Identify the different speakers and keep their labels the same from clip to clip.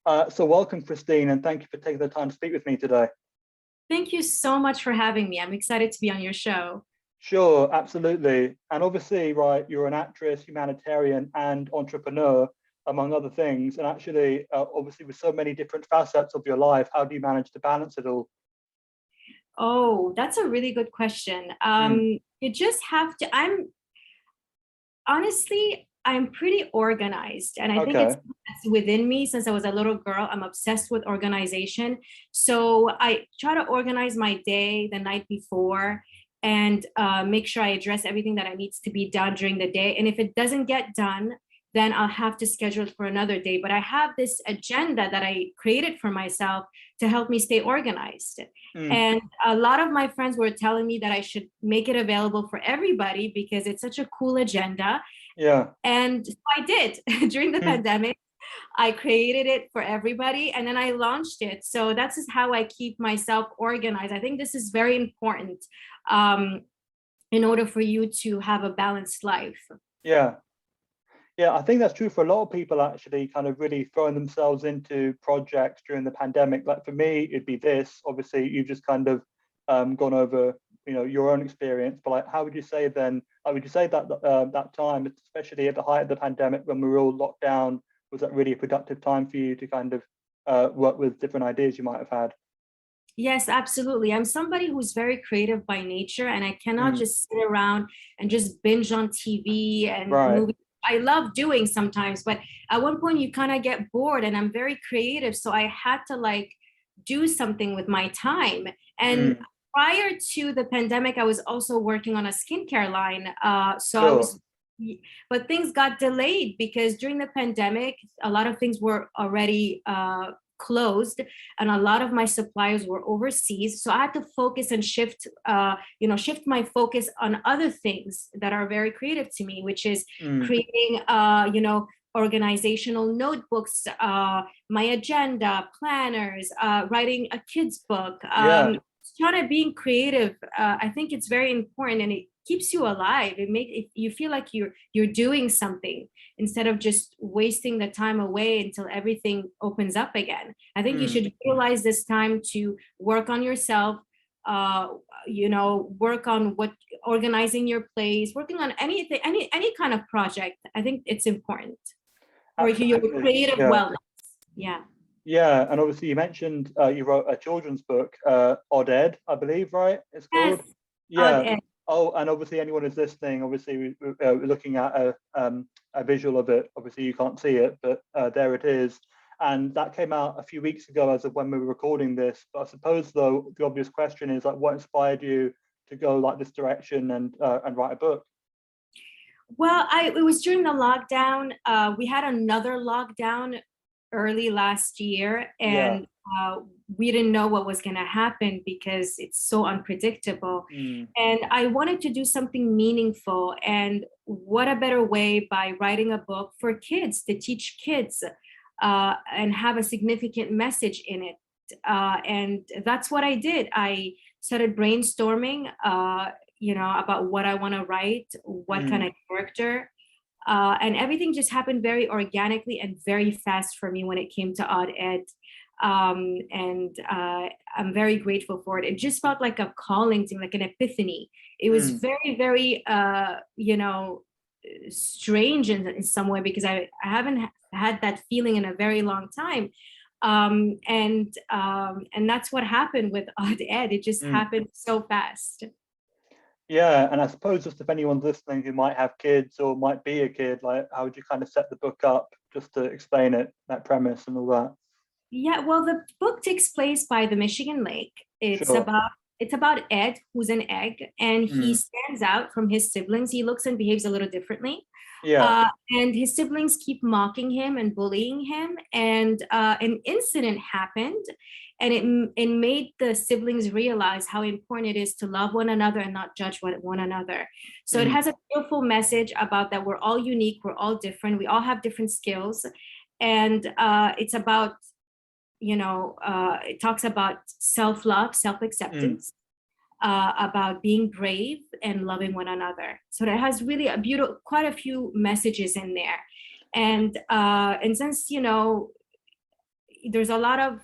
Speaker 1: So welcome, Christine, and thank you for taking the time to speak with me today.
Speaker 2: Thank you so much for having me. I'm excited to be on your show.
Speaker 1: Sure, absolutely. And obviously, right, you're an actress, humanitarian, and entrepreneur, among other things. And actually, obviously, with so many different facets of your life, how do you manage to balance it all?
Speaker 2: Oh, that's a really good question.
Speaker 1: Mm,
Speaker 2: You just have to, I'm pretty organized, and I think
Speaker 1: okay.
Speaker 2: it's within me since I was a little girl. I'm obsessed with organization. So I try to organize my day the night before and make sure I address everything that needs to be done during the day. And if it doesn't get done, then I'll have to schedule it for another day. But I have this agenda that I created for myself to help me stay organized.
Speaker 1: Mm,
Speaker 2: And a lot of my friends were telling me that I should make it available for everybody because it's such a cool agenda.
Speaker 1: yeah.
Speaker 2: And so I did during the
Speaker 1: Mm,
Speaker 2: pandemic. I created it for everybody and then I launched it. So that's just how I keep myself organized. I think this is very important um, in order for you to have a balanced life.
Speaker 1: yeah. Yeah, I think that's true for a lot of people actually kind of really throwing themselves into projects during the pandemic. Like for me, it'd be this. Obviously, you've just kind of gone over, your own experience. But like, how would you say then? How would you say that that time, especially at the height of the pandemic when we were all locked down, was that really a productive time for you to kind of work with different ideas you might have had?
Speaker 2: Yes, absolutely. I'm somebody who's very creative by nature, and I cannot
Speaker 1: Mm,
Speaker 2: just sit around and just binge on TV and
Speaker 1: right.
Speaker 2: movies. I love doing sometimes, but at one point you kind of get bored, and I'm very creative. So I had to like do something with my time. And
Speaker 1: Mm,
Speaker 2: prior to the pandemic, I was also working on a skincare line. So I
Speaker 1: sure.
Speaker 2: was, but things got delayed because during the pandemic, a lot of things were already closed and a lot of my suppliers were overseas, so I had to focus and shift my focus on other things that are very creative to me, which is
Speaker 1: Mm,
Speaker 2: creating organizational notebooks, my agenda planners, writing a kids book,
Speaker 1: yeah.
Speaker 2: trying to being creative. I think it's very important and it keeps you alive. You feel like you're doing something instead of just wasting the time away until everything opens up again. I think you
Speaker 1: Mm,
Speaker 2: should utilize this time to work on yourself, work on what organizing your place, working on anything, any kind of project. I think it's important for your
Speaker 1: absolutely.
Speaker 2: creative
Speaker 1: Yeah.
Speaker 2: wellness. Yeah.
Speaker 1: Yeah, and obviously you mentioned you wrote a children's book, Odd Ed, I believe, right? It's
Speaker 2: Yes.
Speaker 1: called.
Speaker 2: Odd
Speaker 1: Yeah.
Speaker 2: Ed.
Speaker 1: Oh, and obviously anyone who's listening, obviously we're looking at a visual of it. Obviously you can't see it, but there it is. And that came out a few weeks ago as of when we were recording this. But I suppose though the obvious question is like, what inspired you to go like this direction and write a book?
Speaker 2: Well, it was during the lockdown. We had another lockdown early last year,
Speaker 1: Yeah.
Speaker 2: and we didn't know what was going to happen because it's so unpredictable.
Speaker 1: Mm,
Speaker 2: And I wanted to do something meaningful. And what a better way by writing a book for kids to teach kids and have a significant message in it. And that's what I did. I started brainstorming, about what I want to write, what kind
Speaker 1: mm,
Speaker 2: of character. And everything just happened very organically and very fast for me when it came to Odd Ed. And I'm very grateful for it. It just felt like a calling to me, like an epiphany. It was
Speaker 1: mm,
Speaker 2: very, very, strange in some way because I haven't had that feeling in a very long time. And that's what happened with Odd Ed. It just
Speaker 1: mm.
Speaker 2: happened so fast.
Speaker 1: Yeah, and I suppose just if anyone's listening who might have kids or might be a kid, like how would you kind of set the book up just to explain it, that premise and all that?
Speaker 2: Yeah, well, the book takes place by the Michigan Lake.
Speaker 1: Sure.
Speaker 2: It's about Ed, who's an egg, and he
Speaker 1: Mm,
Speaker 2: stands out from his siblings. He looks and behaves a little differently.
Speaker 1: yeah.
Speaker 2: And his siblings keep mocking him and bullying him. And an incident happened, and it made the siblings realize how important it is to love one another and not judge one another. So it
Speaker 1: Mm,
Speaker 2: has a beautiful message about that we're all unique, we're all different, we all have different skills. And it's about, it talks about self-love,
Speaker 1: mm,
Speaker 2: self-acceptance, about being brave and loving one another. So that has really a beautiful, quite a few messages in there. And since there's a lot of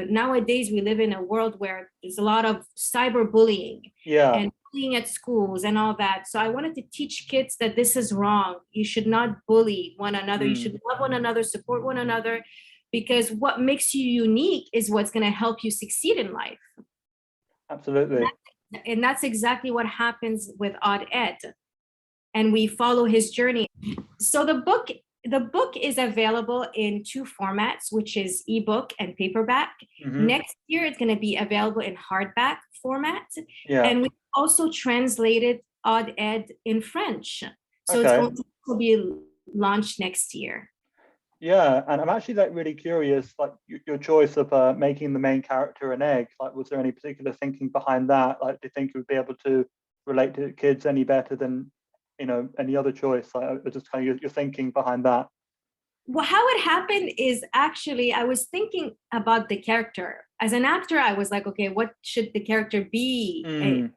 Speaker 2: nowadays we live in a world where there's a lot of cyberbullying
Speaker 1: Yeah.
Speaker 2: and bullying at schools and all that. So I wanted to teach kids that this is wrong. You should not bully one another. You should love one another, support one another, because what makes you unique is what's going to help you succeed in life.
Speaker 1: Absolutely.
Speaker 2: And that's exactly what happens with Odd Ed. And we follow his journey. So the book is available in two formats, which is ebook and paperback. Next year, it's going to be available in hardback format.
Speaker 1: Yeah.
Speaker 2: And we also translated Odd Ed in French. So it's
Speaker 1: Okay.
Speaker 2: going to be launched next year.
Speaker 1: Yeah, and I'm actually like really curious, like your choice of making the main character an egg. Like, was there any particular thinking behind that? Like, do you think you would be able to relate to kids any better than, you know, any other choice? Like, just kind of your thinking behind that.
Speaker 2: Well, how it happened is actually I was thinking about the character. As an actor, I was like, okay, what should the character be?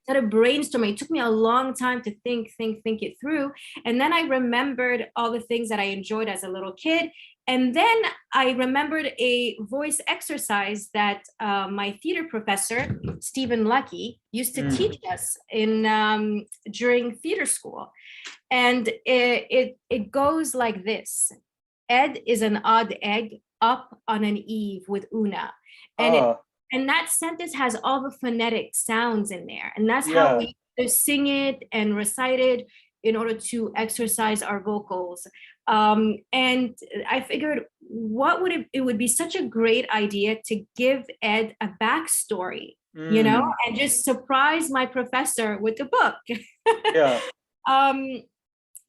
Speaker 2: Instead of brainstorming, it took me a long time to think it through. And then I remembered all the things that I enjoyed as a little kid. And then I remembered a voice exercise that my theater professor, Stephen Lucky, used to teach us in during theater school. And it goes like this. Ed is an odd egg up on an eve with Una. And that sentence has all the phonetic sounds in there. And that's how we sing it and recite it in order to exercise our vocals. And I figured it would be such a great idea to give Ed a backstory, you know, and just surprise my professor with the book.
Speaker 1: Yeah.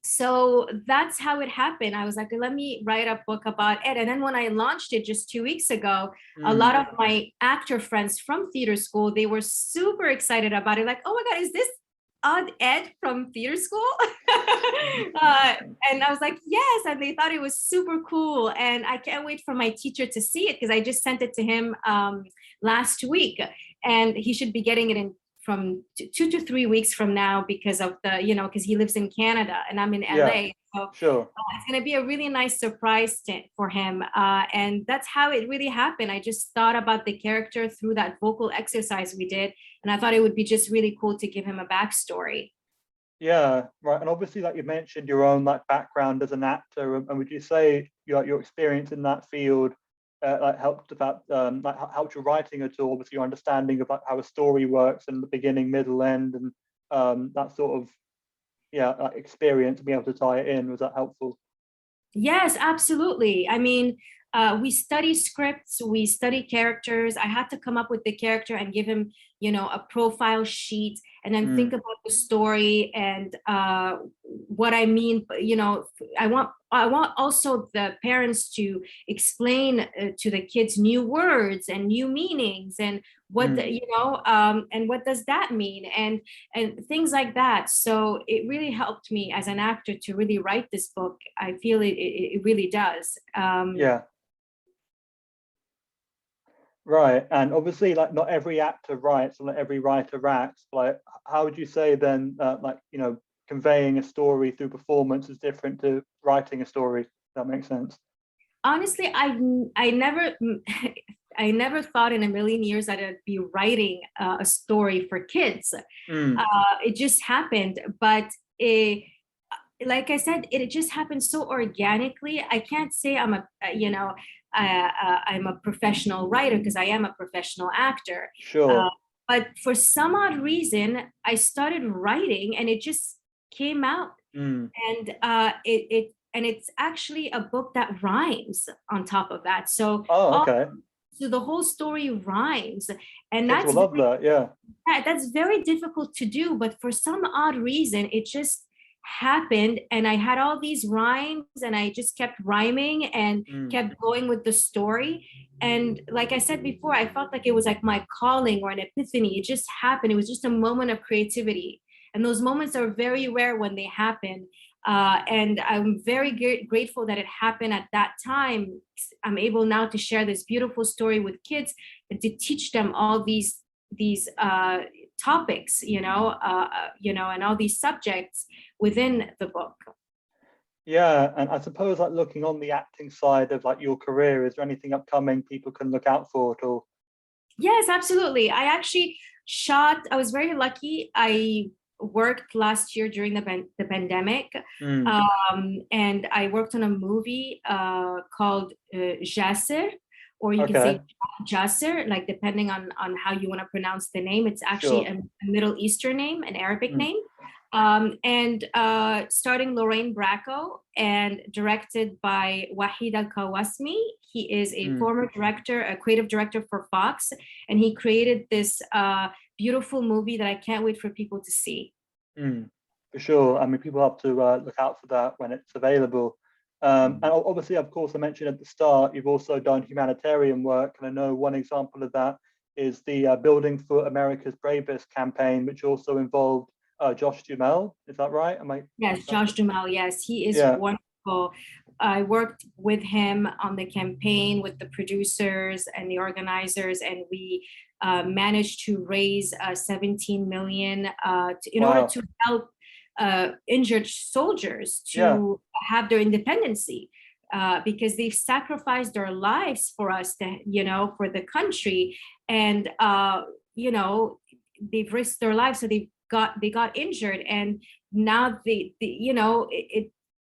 Speaker 2: So that's how it happened. I was like, let me write a book about Ed. And then when I launched it just 2 weeks ago, a lot of my actor friends from theater school, they were super excited about it. Like, oh my God, is this Odd Ed from theater school? And I was like, yes. And they thought it was super cool. And I can't wait for my teacher to see it because I just sent it to him last week. And he should be getting it in from 2 to 3 weeks from now because of the, you know, because he lives in Canada and I'm in LA. So
Speaker 1: sure.
Speaker 2: It's going to be a really nice surprise for him. And that's how it really happened. I just thought about the character through that vocal exercise we did. And I thought it would be just really cool to give him a backstory.
Speaker 1: Yeah, right. And obviously, like you mentioned, your own like background as an actor, and would you say your experience in that field like helped about like helped your writing at all? Obviously, your understanding of like how a story works and the beginning, middle, end, and that sort of like, experience, being able to tie it in, was that helpful?
Speaker 2: Yes, absolutely. I mean, we study scripts, we study characters. I had to come up with the character and give him, you know, a profile sheet and then think about the story and what I mean. You know, I want also the parents to explain to the kids new words and new meanings and what you know, and what does that mean and things like that. So it really helped me as an actor to really write this book. I feel it really does.
Speaker 1: Yeah. Right, and obviously, like not every actor writes, or not every writer acts. Like, how would you say then, like you know, conveying a story through performance is different to writing a story? If that makes sense.
Speaker 2: Honestly, I never I never thought in a million years that I'd be writing a story for kids. It just happened, but like I said, it just happened so organically. I can't say I'm a you know I'm a professional writer because I am a professional actor.
Speaker 1: Sure.
Speaker 2: But for some odd reason, I started writing, and it just came out, and it's actually a book that rhymes on top of that. So
Speaker 1: Oh, okay.
Speaker 2: so the whole story rhymes, and
Speaker 1: Kids will love that. Yeah.
Speaker 2: that's very difficult to do. But for some odd reason, it just happened, and I had all these rhymes, and I just kept rhyming and kept going with the story. And like I said before, I felt like it was like my calling or an epiphany. It just happened. It was just a moment of creativity, and those moments are very rare when they happen. And I'm very grateful that it happened at that time. I'm able now to share this beautiful story with kids and to teach them all these topics, you know, and all these subjects within the book.
Speaker 1: Yeah, and I suppose like looking on the acting side of like your career, is there anything upcoming people can look out for at all?
Speaker 2: Yes, absolutely. I actually shot, I was very lucky. I worked last year during the pandemic,
Speaker 1: Mm,
Speaker 2: and I worked on a movie called Jasser, or you can
Speaker 1: okay,
Speaker 2: say Jasser, like depending on how you want to pronounce the name. It's actually
Speaker 1: sure.
Speaker 2: a Middle Eastern name, an Arabic
Speaker 1: Mm,
Speaker 2: name. And starring Lorraine Bracco and directed by Wahid Al Kawasmi. He is a
Speaker 1: mm,
Speaker 2: former director, a creative director for Fox, and he created this beautiful movie that I can't wait for people to see.
Speaker 1: mm, for sure. I mean, people have to look out for that when it's available. And obviously, of course, I mentioned at the start, you've also done humanitarian work, and I know one example of that is the Building for America's Bravest campaign, which also involved Josh Duhamel. Is that right? Am I?
Speaker 2: Yes, Josh Duhamel. Yes, he is
Speaker 1: Yeah.
Speaker 2: wonderful. I worked with him on the campaign with the producers and the organizers, and we managed to raise 17 million in order
Speaker 1: Wow.
Speaker 2: to help injured soldiers
Speaker 1: Yeah.
Speaker 2: to have their independency. Because they've sacrificed their lives for us, for the country, and they've risked their lives, so they got injured, and now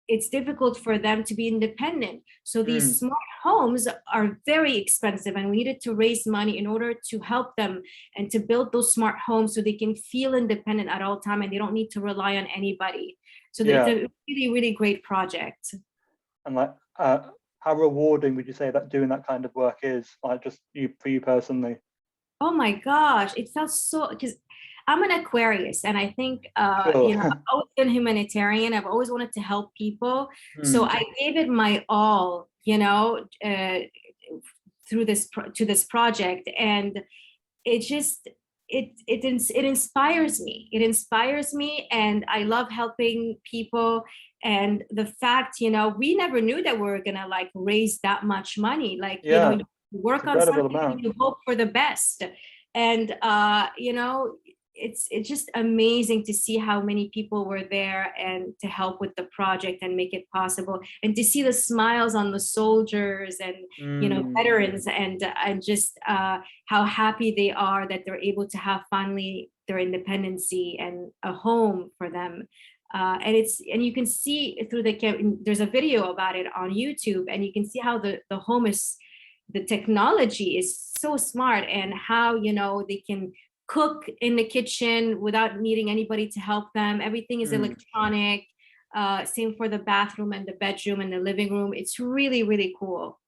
Speaker 2: it's difficult for them to be independent. So these
Speaker 1: Mm,
Speaker 2: smart homes are very expensive, and we needed to raise money in order to help them and to build those smart homes so they can feel independent at all time and they don't need to rely on anybody. So it's
Speaker 1: yeah.
Speaker 2: a really, really great project.
Speaker 1: And like, how rewarding would you say that doing that kind of work is? Like, just you for you personally.
Speaker 2: Oh my gosh, it felt so, because I'm an Aquarius, and I think
Speaker 1: Sure.
Speaker 2: I've always been humanitarian. I've always wanted to help people. So
Speaker 1: Mm,
Speaker 2: I gave it my all, to this project. And it just it inspires me. It inspires me, and I love helping people. And the fact, we never knew that we were gonna like raise that much money. Like,
Speaker 1: yeah,
Speaker 2: you
Speaker 1: it's
Speaker 2: work on
Speaker 1: incredible
Speaker 2: something and
Speaker 1: amount.
Speaker 2: you hope for the best. And it's just amazing to see how many people were there and to help with the project and make it possible, and to see the smiles on the soldiers and
Speaker 1: Mm,
Speaker 2: veterans, and just how happy they are that they're able to have finally their independency and a home for them. And you can see through there's a video about it on YouTube, and you can see how the home is, the technology is so smart, and how they can cook in the kitchen without needing anybody to help them. Everything is
Speaker 1: mm,
Speaker 2: electronic. Same for the bathroom and the bedroom and the living room. It's really, really cool.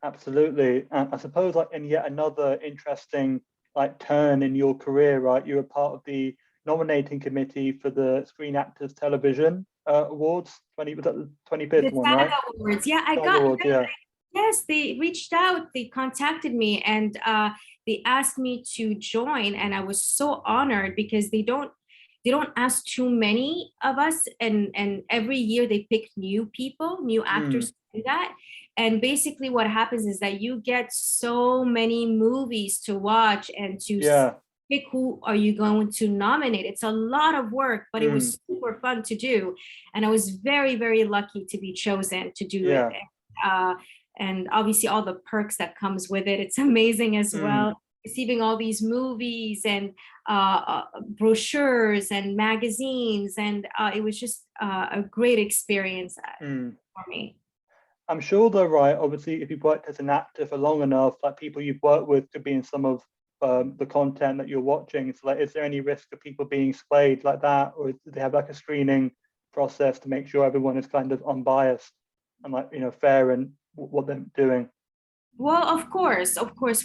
Speaker 1: absolutely. And I suppose like in yet another interesting like turn in your career, right? You were part of the nominating committee for the Screen Actors Television Awards. 20 was that the 25th
Speaker 2: The
Speaker 1: one,
Speaker 2: SAG
Speaker 1: right?
Speaker 2: Awards. Yeah, I
Speaker 1: SAG
Speaker 2: got,
Speaker 1: Awards, yeah.
Speaker 2: yes, they reached out, they contacted me, and they asked me to join. And I was so honored because they don't ask too many of us. And every year they pick new people, new actors
Speaker 1: Mm,
Speaker 2: to do that. And basically what happens is that you get so many movies to watch and to
Speaker 1: yeah.
Speaker 2: pick who are you going to nominate. It's a lot of work, but it
Speaker 1: Mm,
Speaker 2: was super fun to do. And I was very, very lucky to be chosen to do it.
Speaker 1: yeah.
Speaker 2: uh, and obviously all the perks that comes with it, it's amazing as
Speaker 1: Mm,
Speaker 2: well, receiving all these movies and brochures and magazines. And it was just a great experience
Speaker 1: mm.
Speaker 2: for me.
Speaker 1: I'm sure they're right. Obviously, if you've worked as an actor for long enough, like people you've worked with could be in some of the content that you're watching. So, like, is there any risk of people being swayed like that, or do they have like a screening process to make sure everyone is kind of unbiased and like fair in what they're doing?
Speaker 2: Well, of course,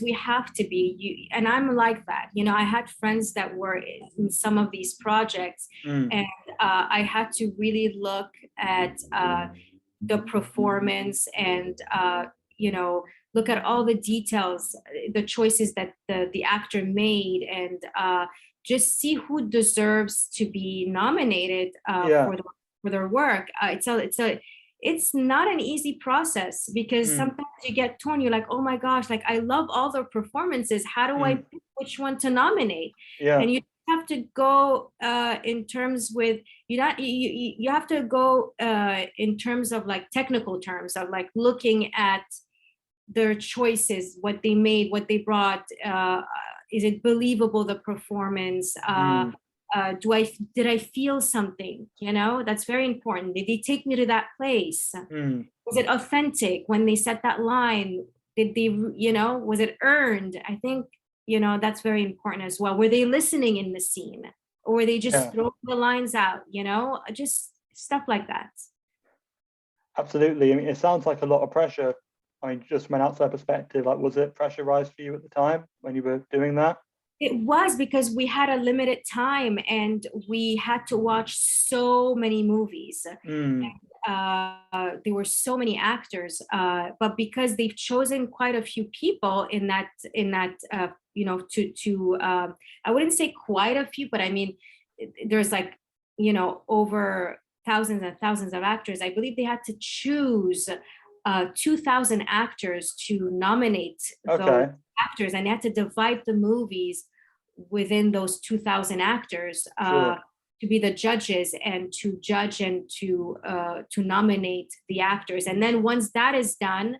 Speaker 2: we have to be. And I'm like that. I had friends that were in some of these projects,
Speaker 1: Mm,
Speaker 2: and I had to really look at the performance, and look at all the details, the choices that the actor made, and just see who deserves to be nominated
Speaker 1: yeah.
Speaker 2: for their work. It's not an easy process, because
Speaker 1: Mm,
Speaker 2: sometimes you get torn. You're like, oh my gosh, like I love all their performances. How do I
Speaker 1: mm,
Speaker 2: pick which one to nominate?
Speaker 1: yeah.
Speaker 2: And you have to go in terms with you have to go in terms of like technical terms of like looking at their choices, what they made, what they brought. Is it believable, the performance? Did I feel something? You know, that's very important. Did they take me to that place? Was it authentic when they set that line? Did they, you know, was it earned? I think, you know, that's very important as well. Were they listening in the scene, or were they just throwing the lines out? You know, just stuff like that.
Speaker 1: Absolutely. I mean, it sounds like a lot of pressure. I mean, just from an outside perspective, like, was it pressurized for you at the time when you were doing that?
Speaker 2: It was, because we had a limited time and we had to watch so many movies. There were so many actors, but because they've chosen quite a few people in that you know, to I wouldn't say quite a few, but I mean, there's like, you know, over thousands and thousands of actors. I believe they had to choose 2,000 actors to nominate those actors, and they had to divide the movies within those 2,000 actors to be the judges and to judge and to nominate the actors. And then once that is done,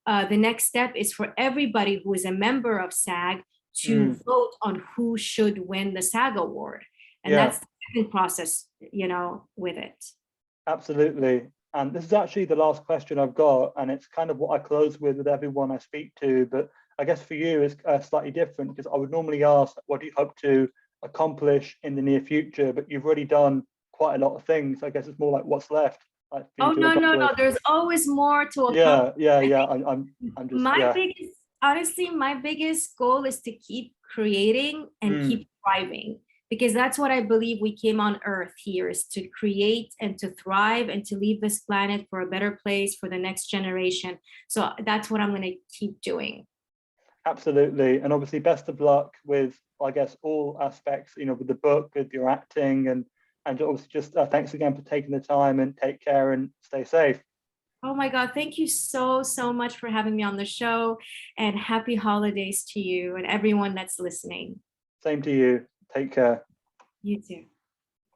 Speaker 2: the next step is for everybody who is a member of SAG to vote on who should win the SAG award. And that's the second process, you know, with it.
Speaker 1: Absolutely. And this is actually the last question I've got, and it's kind of what I close with everyone I speak to. But I guess for you, it's slightly different, because I would normally ask, what do you hope to accomplish in the near future? But you've already done quite a lot of things. I guess it's more like, what's left? Like,
Speaker 2: Oh, no. There's always more to accomplish.
Speaker 1: Yeah. I'm just,
Speaker 2: honestly, my biggest goal is to keep creating and keep thriving, because that's what I believe we came on Earth here, is to create and to thrive and to leave this planet for a better place for the next generation. So that's what I'm going to keep doing.
Speaker 1: Absolutely. And obviously, best of luck with, I guess, all aspects, you know, with the book, with your acting, and obviously just thanks again for taking the time, and take care and stay safe.
Speaker 2: Oh my God, thank you so much for having me on the show, and happy holidays to you and everyone that's listening.
Speaker 1: Same to you. Take care.
Speaker 2: You too.